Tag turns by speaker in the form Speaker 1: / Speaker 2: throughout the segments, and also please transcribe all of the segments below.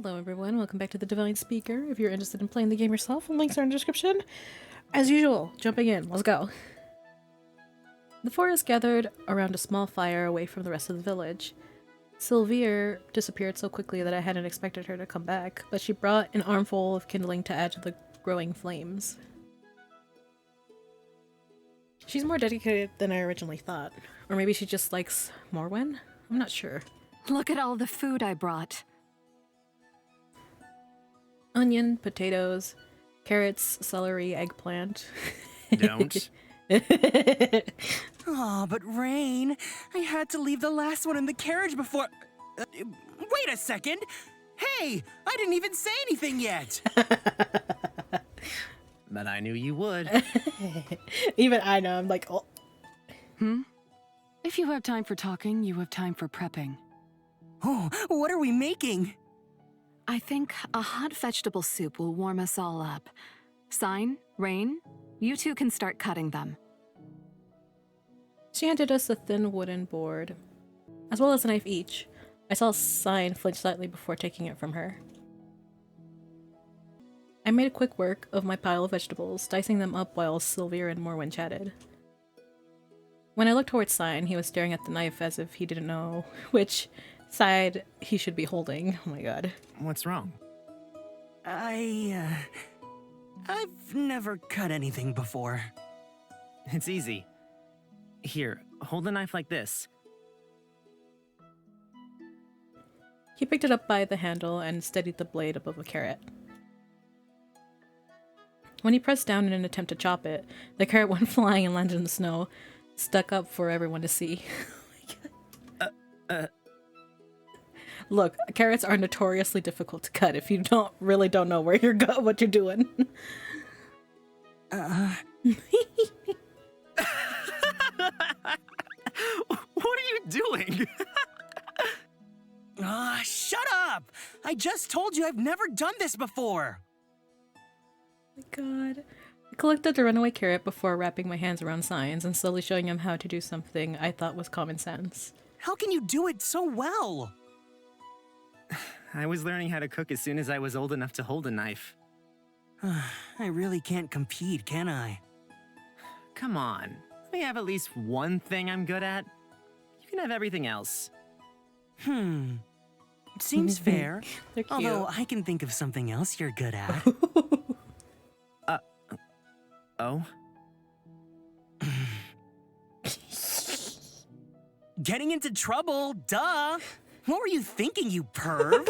Speaker 1: Hello everyone, welcome back to the Divine Speaker. If you're interested in playing the game yourself, links are in the description. As usual, jumping in, let's go. The four is gathered around a small fire away from the rest of the village. Sylvia disappeared so quickly that I hadn't expected her to come back, but she brought an armful of kindling to add to the growing flames. She's more dedicated than I originally thought. Or maybe she just likes Morwen? I'm not sure.
Speaker 2: Look at all the food I brought.
Speaker 1: Onion, potatoes, carrots, celery, eggplant.
Speaker 3: Don't.
Speaker 4: Oh, but Rain, I had to leave the last one in the carriage before... wait a second! Hey, I didn't even say anything yet!
Speaker 3: But I knew you would.
Speaker 1: Even I know, I'm like, oh.
Speaker 2: If you have time for talking, you have time for prepping.
Speaker 4: Oh, what are we making?
Speaker 2: I think a hot vegetable soup will warm us all up. Sign, Rain, you two can start cutting them.
Speaker 1: She handed us a thin wooden board, as well as a knife each. I saw Sign flinch slightly before taking it from her. I made quick work of my pile of vegetables, dicing them up while Sylvia and Morwen chatted. When I looked towards Sign, he was staring at the knife as if he didn't know which side he should be holding. Oh my god.
Speaker 3: What's wrong?
Speaker 4: I've never cut anything before.
Speaker 3: It's easy. Here, hold the knife like this.
Speaker 1: He picked it up by the handle and steadied the blade above a carrot. When he pressed down in an attempt to chop it, the carrot went flying and landed in the snow, stuck up for everyone to see. Oh my god. Look, carrots are notoriously difficult to cut if you really don't know where you're what you're doing.
Speaker 3: What are you doing?
Speaker 4: Shut up! I just told you I've never done this before!
Speaker 1: Oh my god. I collected the runaway carrot before wrapping my hands around Signs and slowly showing him how to do something I thought was common sense.
Speaker 4: How can you do it so well?
Speaker 3: I was learning how to cook as soon as I was old enough to hold a knife.
Speaker 4: I really can't compete, can I?
Speaker 3: Come on. Let me have at least one thing I'm good at. You can have everything else.
Speaker 4: Seems fair.
Speaker 1: They're cute.
Speaker 4: Although I can think of something else you're good at.
Speaker 3: Oh?
Speaker 4: Getting into trouble, duh! What were you thinking, you perv?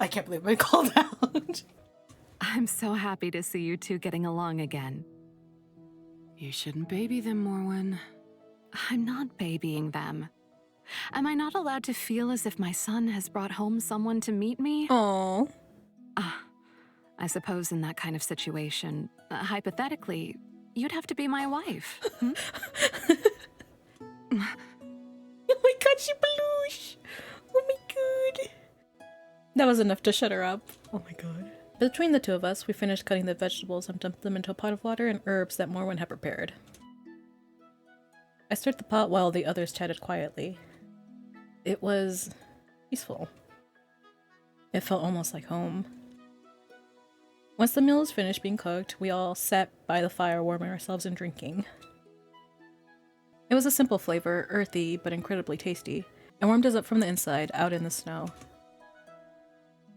Speaker 1: I can't believe I called out.
Speaker 2: I'm so happy to see you two getting along again. You shouldn't baby them, Morwen. I'm not babying them. Am I not allowed to feel as if my son has brought home someone to meet me?
Speaker 1: Aww.
Speaker 2: I suppose in that kind of situation, hypothetically, you'd have to be my wife.
Speaker 1: Oh my god, she blush! Oh my god. That was enough to shut her up. Oh my god. Between the two of us, we finished cutting the vegetables and dumped them into a pot of water and herbs that Morwen had prepared. I stirred the pot while the others chatted quietly. It was peaceful. It felt almost like home. Once the meal was finished being cooked, we all sat by the fire warming ourselves and drinking. It was a simple flavor, earthy but incredibly tasty. It warmed us up from the inside, out in the snow.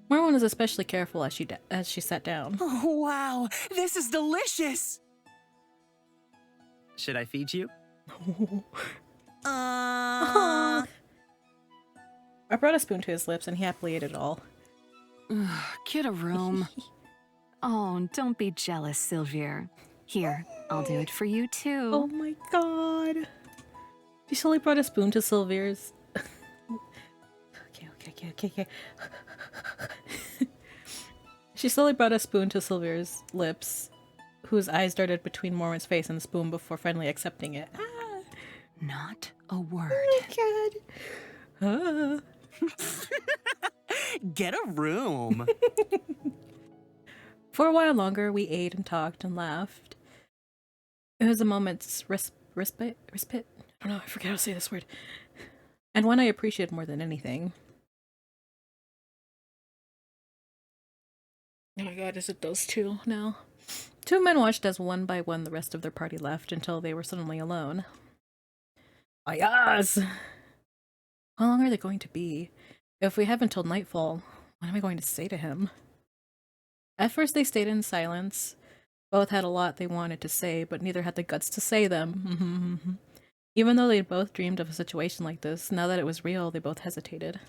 Speaker 1: Morwen was especially careful as she sat down.
Speaker 4: Oh, wow! This is delicious!
Speaker 3: Should I feed you?
Speaker 1: I brought a spoon to his lips and he happily ate it all.
Speaker 2: Get a room. Oh, don't be jealous, Sylvia. Here, I'll do it for you too.
Speaker 1: Oh my god. She slowly brought a spoon to Sylvia's... Okay. She slowly brought a spoon to Sylvia's lips, whose eyes darted between Morwen's face and the spoon before finally accepting it. Ah.
Speaker 2: Not a word.
Speaker 1: Oh my god.
Speaker 4: Get a room!
Speaker 1: For a while longer, we ate and talked and laughed. It was a moment's respite? I don't know, I forget how to say this word. And one I appreciated more than anything. Oh my god, is it those two now? Two men watched as one by one the rest of their party left until they were suddenly alone. Ayaz! How long are they going to be? If we have until nightfall, what am I going to say to him? At first they stayed in silence. Both had a lot they wanted to say, but neither had the guts to say them. Even though they'd both dreamed of a situation like this, now that it was real, they both hesitated.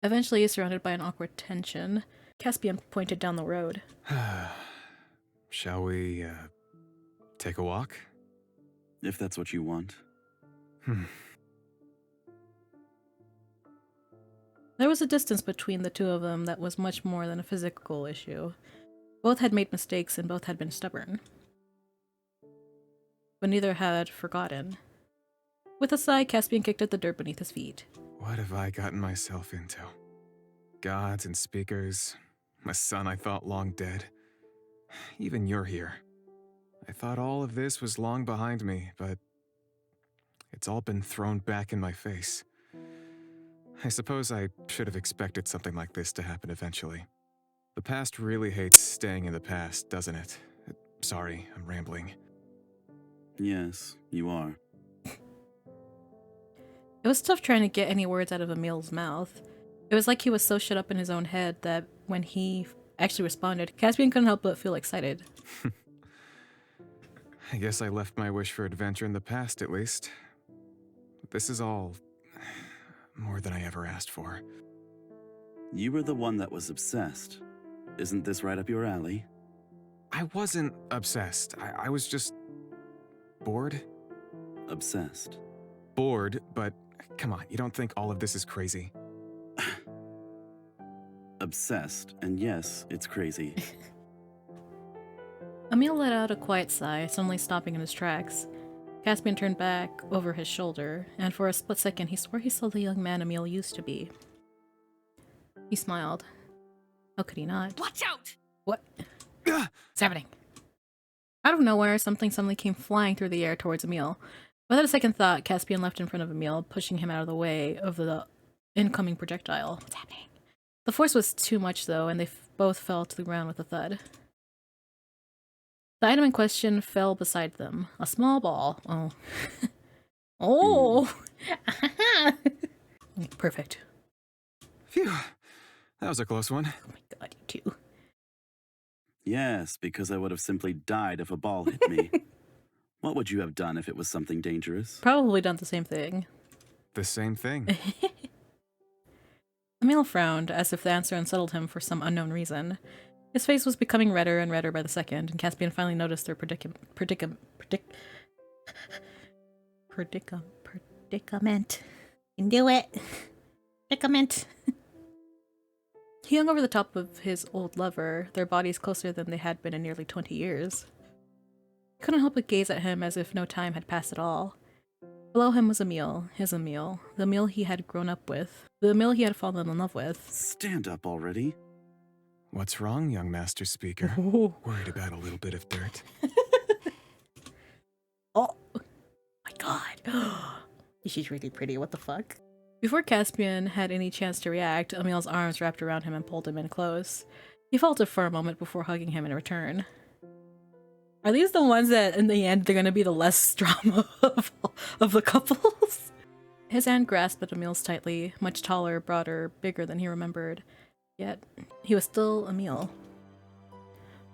Speaker 1: Eventually, surrounded by an awkward tension, Caspian pointed down the road.
Speaker 5: Shall we, take a walk?
Speaker 6: If that's what you want.
Speaker 1: There was a distance between the two of them that was much more than a physical issue. Both had made mistakes and both had been stubborn. But neither had forgotten. With a sigh, Caspian kicked at the dirt beneath his feet.
Speaker 5: What have I gotten myself into? Gods and speakers, a son I thought long dead. Even you're here. I thought all of this was long behind me, but it's all been thrown back in my face. I suppose I should have expected something like this to happen eventually. The past really hates staying in the past, doesn't it? Sorry, I'm rambling.
Speaker 6: Yes, you are.
Speaker 1: It was tough trying to get any words out of Emil's mouth. It was like he was so shut up in his own head that when he actually responded, Caspian couldn't help but feel excited.
Speaker 5: I guess I left my wish for adventure in the past, at least. This is all more than I ever asked for.
Speaker 6: You were the one that was obsessed. Isn't this right up your alley?
Speaker 5: I wasn't obsessed. I was just bored.
Speaker 6: Obsessed.
Speaker 5: Bored, but come on, you don't think all of this is crazy?
Speaker 6: Obsessed, and yes, it's crazy.
Speaker 1: Emil let out a quiet sigh, suddenly stopping in his tracks. Caspian turned back over his shoulder, and for a split second he swore he saw the young man Emil used to be. He smiled. How could he not?
Speaker 2: Watch out!
Speaker 1: What? What's happening? Out of nowhere, something suddenly came flying through the air towards Emil. Without a second thought, Caspian leapt in front of Emil, pushing him out of the way of the incoming projectile. What's happening? The force was too much, though, and they both fell to the ground with a thud. The item in question fell beside them. A small ball. Oh. Oh! Perfect.
Speaker 5: Phew, that was a close one.
Speaker 1: Oh my god, you two.
Speaker 6: Yes, because I would have simply died if a ball hit me. What would you have done if it was something dangerous?
Speaker 1: Probably done the same thing.
Speaker 5: The same thing.
Speaker 1: Emil frowned, as if the answer unsettled him for some unknown reason. His face was becoming redder and redder by the second, and Caspian finally noticed their predicament. Can do it. Predicament. He hung over the top of his old lover, their bodies closer than they had been in nearly 20 years. He couldn't help but gaze at him as if no time had passed at all. Below him was Emil, his Emil, the Emil he had grown up with, the Emil he had fallen in love with.
Speaker 6: Stand up already.
Speaker 5: What's wrong, young master speaker?
Speaker 1: Oh.
Speaker 5: Worried about a little bit of dirt?
Speaker 1: Oh my god. She's really pretty, what the fuck? Before Caspian had any chance to react, Emil's arms wrapped around him and pulled him in close. He faltered for a moment before hugging him in return. Are these the ones that, in the end, they're gonna be the less drama of the couples? His hand grasped at Emil's tightly, much taller, broader, bigger than he remembered. Yet, he was still Emil.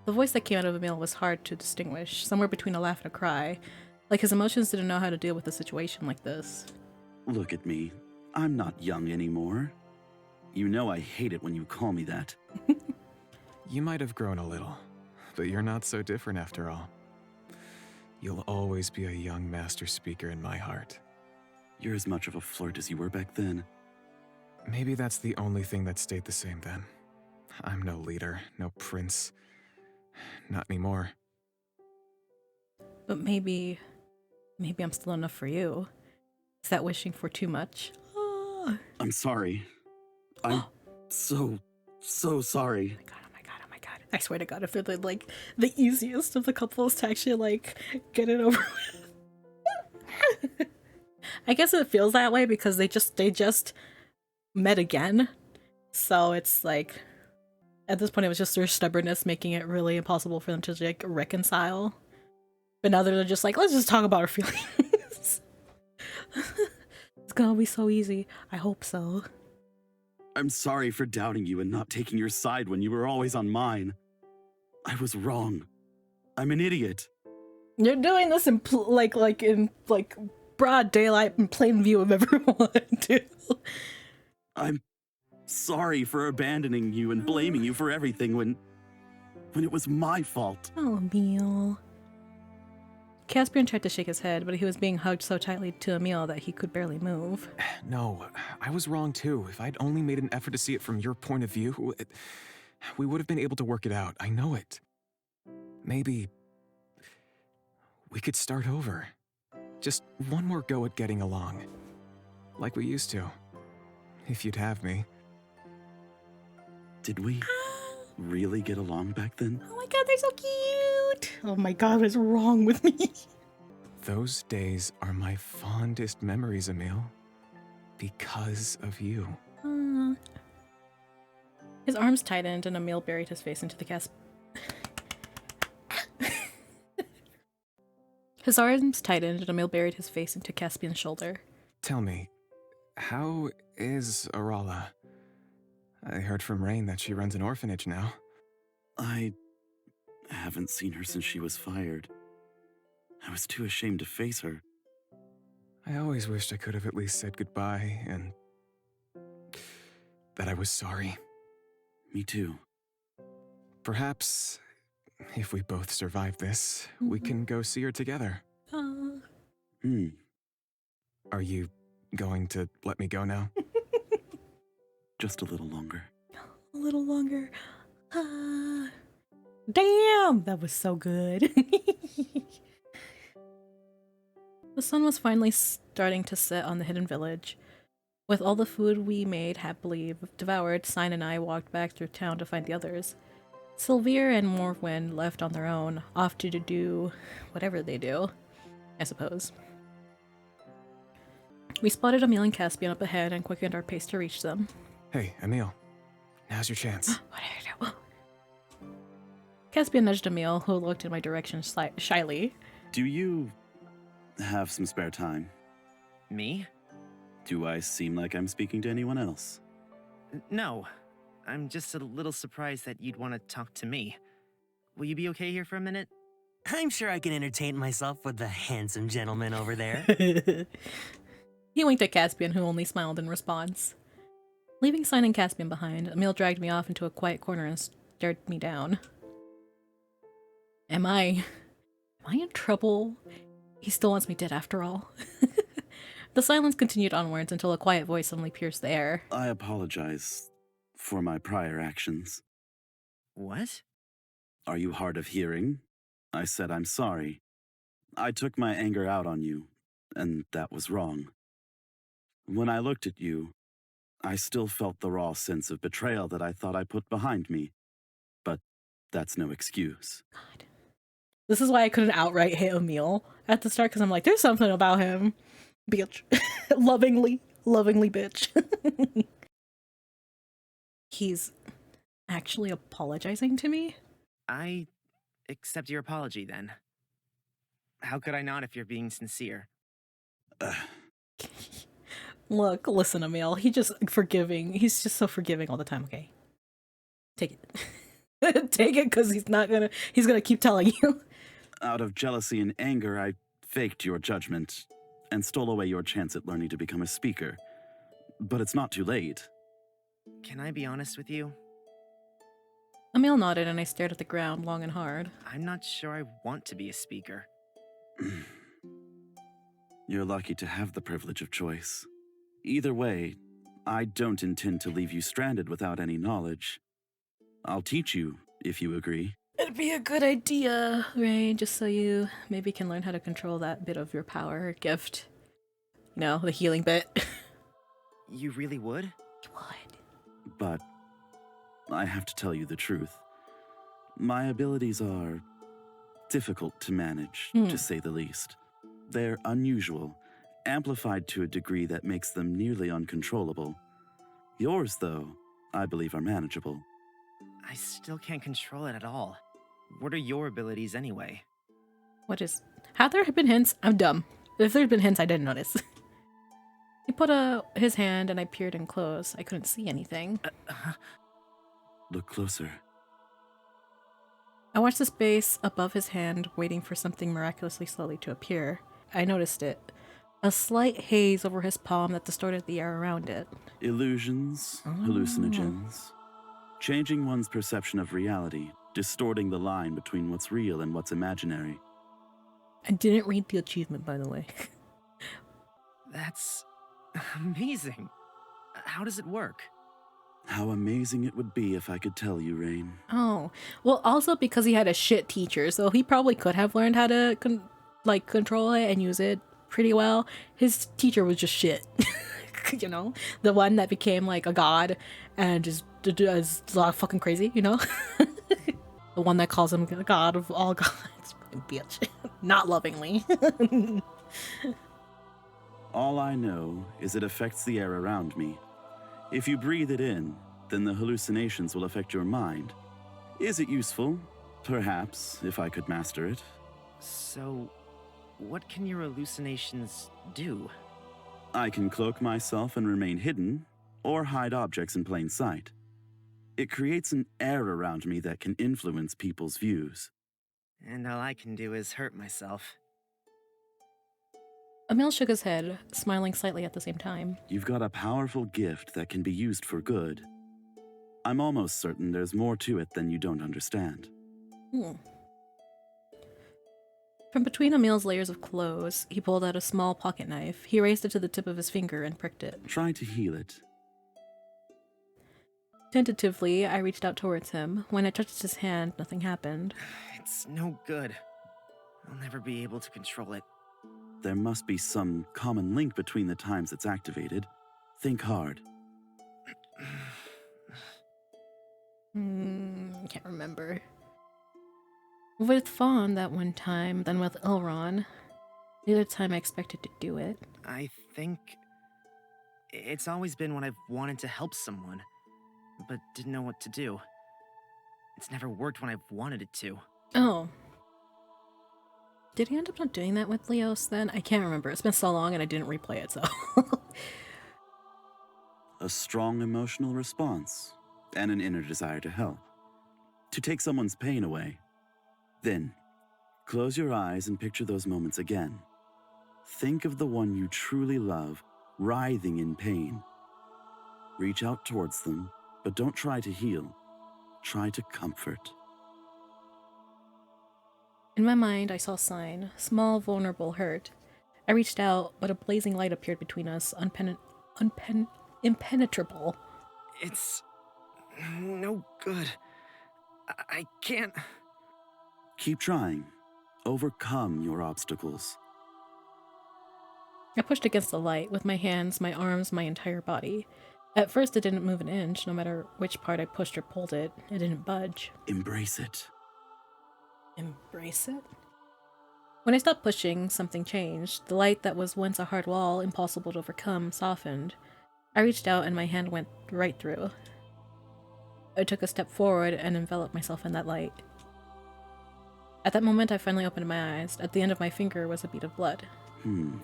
Speaker 1: The voice that came out of Emil was hard to distinguish, somewhere between a laugh and a cry, like his emotions didn't know how to deal with a situation like this.
Speaker 6: Look at me. I'm not young anymore. You know I hate it when you call me that.
Speaker 5: You might have grown a little, but you're not so different after all. You'll always be a young master speaker in my heart.
Speaker 6: You're as much of a flirt as you were back then.
Speaker 5: Maybe that's the only thing that stayed the same then. I'm no leader, no prince. Not anymore.
Speaker 1: But maybe I'm still enough for you. Is that wishing for too much?
Speaker 6: I'm sorry. I'm so sorry.
Speaker 1: Oh my god. I swear to god, if they're the easiest of the couples to actually get it over with. I guess it feels that way because they just met again. So it's like At this point, it was just their stubbornness making it really impossible for them to like reconcile. But now they're just like, let's just talk about our feelings. It's gonna be so easy. I hope so.
Speaker 6: I'm sorry for doubting you and not taking your side when you were always on mine. I was wrong. I'm an idiot.
Speaker 1: You're doing this in in broad daylight in plain view of everyone, too.
Speaker 6: I'm sorry for abandoning you and blaming you for everything when it was my fault.
Speaker 1: Oh, Emil. Caspian tried to shake his head, but he was being hugged so tightly to Emil that he could barely move.
Speaker 5: No, I was wrong too. If I'd only made an effort to see it from your point of view, we would have been able to work it out. I know it. Maybe we could start over. Just one more go at getting along. Like we used to. If you'd have me.
Speaker 6: Did we really get along back then?
Speaker 1: Oh my god, they're so cute! Oh my god, what is wrong with me?
Speaker 5: Those days are my fondest memories, Emil. Because of you.
Speaker 1: His arms tightened and Emil buried his face into the His arms tightened and Emil buried his face into Caspian's shoulder.
Speaker 5: Tell me, how is Arala? I heard from Rain that she runs an orphanage now.
Speaker 6: I haven't seen her since she was fired. I was too ashamed to face her.
Speaker 5: I always wished I could have at least said goodbye and that I was sorry.
Speaker 6: Me too.
Speaker 5: Perhaps, if we both survive this, we can go see her together. Are you going to let me go now?
Speaker 6: Just a little longer.
Speaker 1: A little longer. Damn, that was so good. The sun was finally starting to set on the hidden village. With all the food we made happily devoured, Sign and I walked back through town to find the others. Sylvia and Morwen left on their own, off to do whatever they do, I suppose. We spotted Emil and Caspian up ahead and quickened our pace to reach them.
Speaker 5: Hey, Emil. Now's your chance.
Speaker 1: What did I do? Caspian nudged Emil, who looked in my direction shyly.
Speaker 6: Do you have some spare time?
Speaker 3: Me?
Speaker 6: Do I seem like I'm speaking to anyone else?
Speaker 3: No. I'm just a little surprised that you'd want to talk to me. Will you be okay here for a minute?
Speaker 4: I'm sure I can entertain myself with the handsome gentleman over there.
Speaker 1: He winked at Caspian, who only smiled in response. Leaving Sign and Caspian behind, Emil dragged me off into a quiet corner and stared me down. Am I in trouble? He still wants me dead after all. The silence continued onwards until a quiet voice suddenly pierced the air.
Speaker 6: I apologize for my prior actions.
Speaker 3: What?
Speaker 6: Are you hard of hearing? I said I'm sorry. I took my anger out on you, and that was wrong. When I looked at you, I still felt the raw sense of betrayal that I thought I put behind me. But that's no excuse.
Speaker 1: God. This is why I couldn't outright hit Emil at the start, because I'm like, there's something about him. Bitch. lovingly bitch. He's actually apologizing to me?
Speaker 3: I accept your apology, then. How could I not if you're being sincere?
Speaker 1: Look, listen, Emil. He's just forgiving. He's just so forgiving all the time, okay? Take it. Take it, because he's gonna keep telling you.
Speaker 6: Out of jealousy and anger, I faked your judgment and stole away your chance at learning to become a speaker. But it's not too late.
Speaker 3: Can I be honest with you?
Speaker 1: Emil nodded and I stared at the ground long and hard.
Speaker 3: I'm not sure I want to be a speaker.
Speaker 6: You're lucky to have the privilege of choice. Either way, I don't intend to leave you stranded without any knowledge. I'll teach you, if you agree.
Speaker 1: It'd be a good idea, right? Just so you maybe can learn how to control that bit of your power gift. You know, the healing bit.
Speaker 3: You really would?
Speaker 1: Would.
Speaker 6: But I have to tell you the truth. My abilities are difficult to manage, to say the least. They're unusual, amplified to a degree that makes them nearly uncontrollable. Yours, though, I believe are manageable.
Speaker 3: I still can't control it at all. What are your abilities anyway?
Speaker 1: Have there been hints? I'm dumb. If there'd been hints, I didn't notice. He put his hand and I peered in close. I couldn't see anything.
Speaker 6: Look closer.
Speaker 1: I watched the space above his hand, waiting for something miraculously slowly to appear. I noticed it. A slight haze over his palm that distorted the air around it.
Speaker 6: Illusions, hallucinogens. Changing one's perception of reality, distorting the line between what's real and what's imaginary.
Speaker 1: I didn't read the achievement, by the way.
Speaker 3: That's amazing. How does it work?
Speaker 6: How amazing it would be if I could tell you, Rain.
Speaker 1: Oh, well, also because he had a shit teacher, so he probably could have learned how to control it and use it pretty well. His teacher was just shit. You know, the one that became like a god and just is a lot fucking crazy, you know. The one that calls him the god of all gods. Bitch. Not lovingly.
Speaker 6: All I know is it affects the air around me. If you breathe it in, then the hallucinations will affect your mind. Is it useful? Perhaps, if I could master it.
Speaker 3: So, what can your hallucinations do?
Speaker 6: I can cloak myself and remain hidden, or hide objects in plain sight. It creates an air around me that can influence people's views.
Speaker 3: And all I can do is hurt myself.
Speaker 1: Emil shook his head, smiling slightly at the same time.
Speaker 6: You've got a powerful gift that can be used for good. I'm almost certain there's more to it than you don't understand.
Speaker 1: From between Emil's layers of clothes, he pulled out a small pocket knife. He raised it to the tip of his finger and pricked it.
Speaker 6: Try to heal it.
Speaker 1: Tentatively, I reached out towards him. When I touched his hand, nothing happened.
Speaker 3: It's no good. I'll never be able to control it.
Speaker 6: There must be some common link between the times it's activated. Think hard.
Speaker 1: Can't remember. With Fawn that one time, then with Elron. The other time I expected to do it.
Speaker 3: I think it's always been when I've wanted to help someone, but didn't know what to do. It's never worked when I've wanted it to.
Speaker 1: Oh. Did he end up not doing that with Leos then? I can't remember. It's been so long and I didn't replay it, so.
Speaker 6: A strong emotional response, and an inner desire to help. To take someone's pain away. Then, close your eyes and picture those moments again. Think of the one you truly love, writhing in pain. Reach out towards them, but don't try to heal. Try to comfort.
Speaker 1: In my mind, I saw a sign. Small, vulnerable hurt. I reached out, but a blazing light appeared between us, impenetrable.
Speaker 3: It's no good. I can't.
Speaker 6: Keep trying. Overcome your obstacles.
Speaker 1: I pushed against the light with my hands, my arms, my entire body. At first, it didn't move an inch. No matter which part I pushed or pulled it, it didn't budge.
Speaker 6: Embrace it.
Speaker 1: Embrace it? When I stopped pushing, something changed. The light that was once a hard wall, impossible to overcome, softened. I reached out and my hand went right through. I took a step forward and enveloped myself in that light. At that moment, I finally opened my eyes. At the end of my finger was a bead of blood.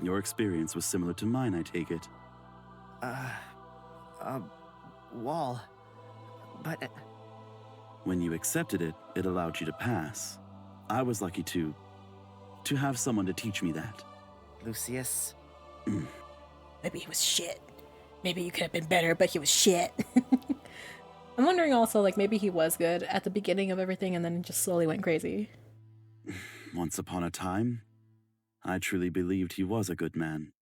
Speaker 6: Your experience was similar to mine, I take it.
Speaker 3: A wall. But
Speaker 6: When you accepted it, it allowed you to pass. I was lucky to have someone to teach me that.
Speaker 3: Lucius?
Speaker 1: Maybe he was shit. Maybe you could have been better, but he was shit. I'm wondering also, like, maybe he was good at the beginning of everything and then just slowly went crazy.
Speaker 6: Once upon a time, I truly believed he was a good man.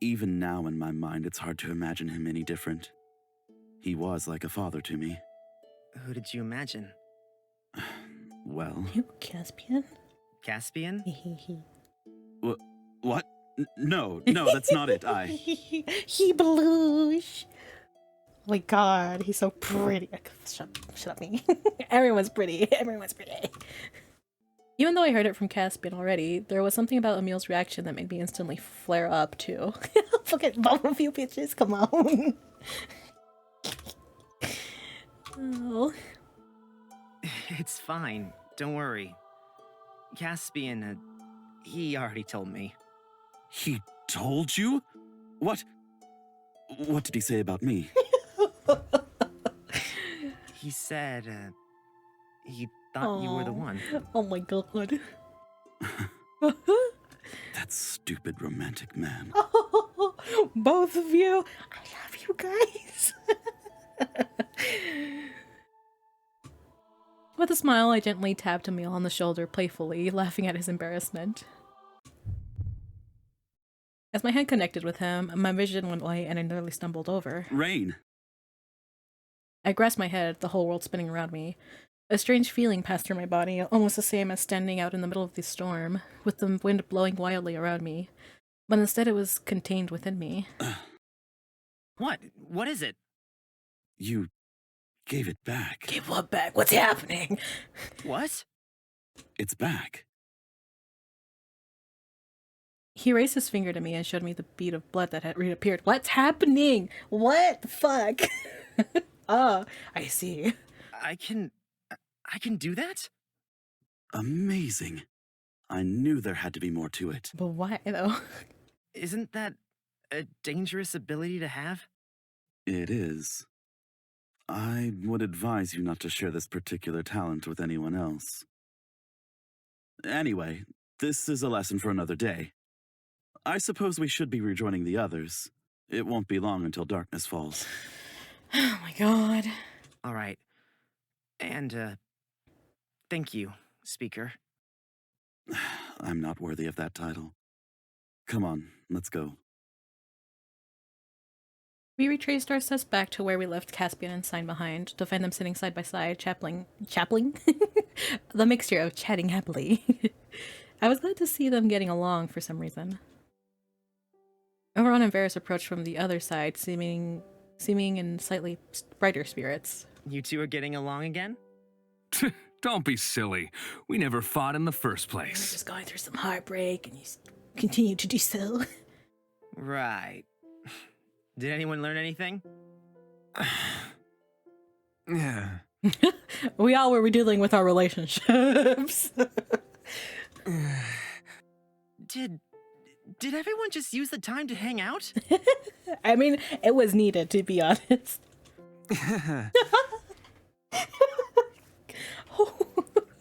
Speaker 6: Even now in my mind, it's hard to imagine him any different. He was like a father to me.
Speaker 3: Who did you imagine?
Speaker 6: Well...
Speaker 1: You, Caspian?
Speaker 3: Caspian?
Speaker 6: What? No, that's not it.
Speaker 1: He blush. Oh my god, he's so pretty. Shut up me. Everyone's pretty. Everyone's pretty. Even though I heard it from Caspian already, there was something about Emil's reaction that made me instantly flare up too. Look at both of you bitches, come on. Oh.
Speaker 3: It's fine. Don't worry. Caspian, he already told me.
Speaker 6: He told you? What? What did he say about me?
Speaker 3: He said, he thought you were the
Speaker 1: Aw.
Speaker 3: one.
Speaker 1: Oh my god.
Speaker 6: That stupid romantic man.
Speaker 1: Both of you. I love you guys. With a smile, I gently tapped Emil on the shoulder playfully, laughing at his embarrassment. As my hand connected with him, my vision went white and I nearly stumbled over.
Speaker 6: Rain.
Speaker 1: I grasped my head, the whole world spinning around me. A strange feeling passed through my body, almost the same as standing out in the middle of the storm, with the wind blowing wildly around me. But instead it was contained within me.
Speaker 3: What? What is it?
Speaker 6: You gave it back.
Speaker 1: Give what back? What's happening?
Speaker 3: What?
Speaker 6: It's back.
Speaker 1: He raised his finger to me and showed me the bead of blood that had reappeared. What's happening? What the fuck? Ah, I see.
Speaker 3: I can do that?
Speaker 6: Amazing. I knew there had to be more to it.
Speaker 1: But why, though?
Speaker 3: Isn't that a dangerous ability to have?
Speaker 6: It is. I would advise you not to share this particular talent with anyone else. Anyway, this is a lesson for another day. I suppose we should be rejoining the others. It won't be long until darkness falls.
Speaker 1: Oh my god.
Speaker 3: All right. And, thank you, Speaker.
Speaker 6: I'm not worthy of that title. Come on, let's go.
Speaker 1: We retraced our steps back to where we left Caspian and Sign behind, to find them sitting side by side, chappling? The mixture of chatting happily. I was glad to see them getting along for some reason. Oberon and Varys approached from the other side, seeming in slightly brighter spirits.
Speaker 3: You two are getting along again?
Speaker 7: Don't be silly. We never fought in the first
Speaker 1: We're
Speaker 7: place.
Speaker 1: just going through some heartbreak, and you continue to do so.
Speaker 3: Right. Did anyone learn anything?
Speaker 5: Yeah.
Speaker 1: We all were dealing with our relationships.
Speaker 3: Did everyone just use the time to hang out?
Speaker 1: I mean, it was needed, to be honest.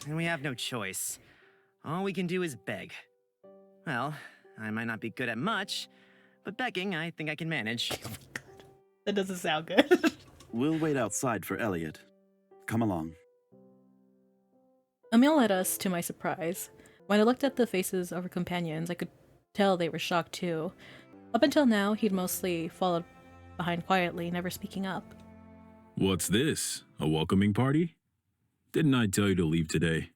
Speaker 3: And we have no choice. All we can do is beg. Well, I might not be good at much, but begging I think I can manage.
Speaker 1: That doesn't sound good.
Speaker 6: We'll wait outside for Elliot. Come along.
Speaker 1: Emil led us, to my surprise. When I looked at the faces of our companions, I could tell they were shocked too. Up until now, he'd mostly followed behind quietly, never speaking up.
Speaker 8: What's this? A welcoming party? Didn't I tell you to leave today?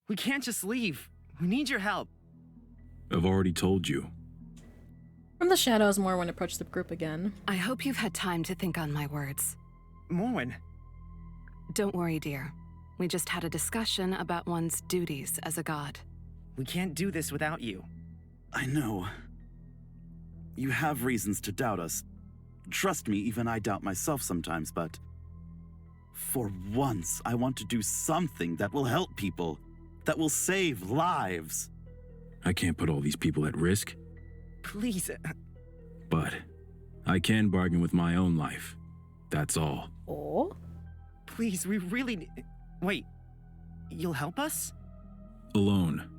Speaker 3: We can't just leave. We need your help.
Speaker 8: I've already told you.
Speaker 1: From the shadows, Morwen approached the group again.
Speaker 2: I hope you've had time to think on my words.
Speaker 3: Morwen.
Speaker 2: Don't worry, dear. We just had a discussion about one's duties as a god.
Speaker 3: We can't do this without you.
Speaker 6: I know. You have reasons to doubt us. Trust me, even I doubt myself sometimes, but... for once, I want to do something that will help people. That will save lives.
Speaker 8: I can't put all these people at risk,
Speaker 3: Please.
Speaker 8: but I can bargain with my own life. That's all.
Speaker 1: Oh?
Speaker 3: Please, we really... Wait. You'll help us?
Speaker 8: Alone.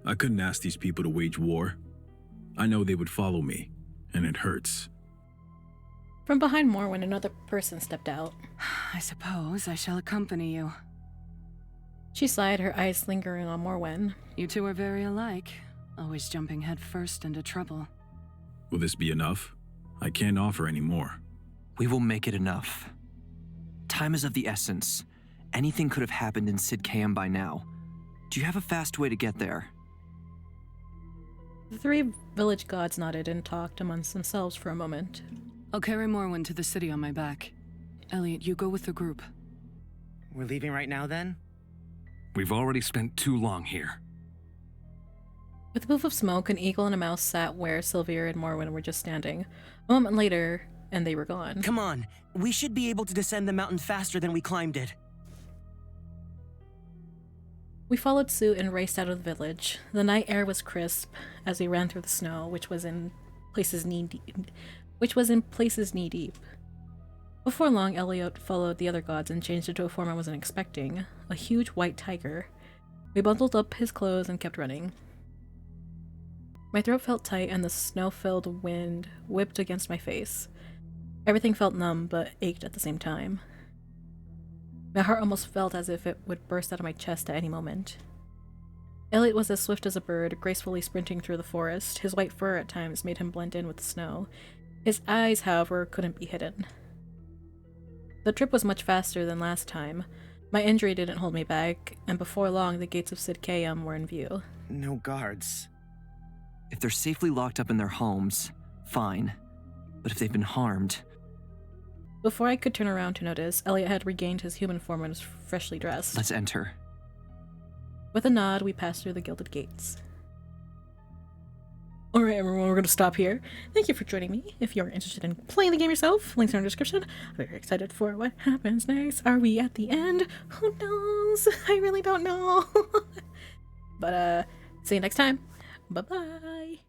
Speaker 8: I couldn't ask these people to wage war. I know they would follow me, and it hurts.
Speaker 1: From behind Morwen, another person stepped out.
Speaker 2: I suppose I shall accompany you.
Speaker 1: She sighed, her eyes lingering on Morwen.
Speaker 2: You two are very alike, always jumping headfirst into trouble.
Speaker 8: Will this be enough? I can't offer any more.
Speaker 9: We will make it enough. Time is of the essence. Anything could have happened in Sidkam by now. Do you have a fast way to get there?
Speaker 1: The three village gods nodded and talked amongst themselves for a moment.
Speaker 2: I'll carry Morwen to the city on my back. Elliot, you go with the group.
Speaker 3: We're leaving right now, then?
Speaker 7: We've already spent too long here.
Speaker 1: With a poof of smoke, an eagle and a mouse sat where Sylvia and Morwen were just standing. A moment later, and they were gone.
Speaker 4: Come on, we should be able to descend the mountain faster than we climbed it.
Speaker 1: We followed suit and raced out of the village. The night air was crisp as we ran through the snow, which was in places knee deep. Before long, Elliot followed the other gods and changed into a form I wasn't expecting, a huge white tiger. We bundled up his clothes and kept running. My throat felt tight and the snow-filled wind whipped against my face. Everything felt numb but ached at the same time. My heart almost felt as if it would burst out of my chest at any moment. Elliot was as swift as a bird, gracefully sprinting through the forest. His white fur at times made him blend in with the snow. His eyes, however, couldn't be hidden. The trip was much faster than last time. My injury didn't hold me back, and before long the gates of Sid Kayam were in view.
Speaker 3: No guards.
Speaker 9: If they're safely locked up in their homes, fine. But if they've been harmed...
Speaker 1: Before I could turn around to notice, Elliot had regained his human form and was freshly dressed.
Speaker 9: Let's enter.
Speaker 1: With a nod, we passed through the gilded gates. Alright everyone, we're going to stop here. Thank you for joining me. If you're interested in playing the game yourself, links are in the description. I'm very excited for what happens next. Are we at the end? Who knows? I really don't know. But see you next time. Bye-bye.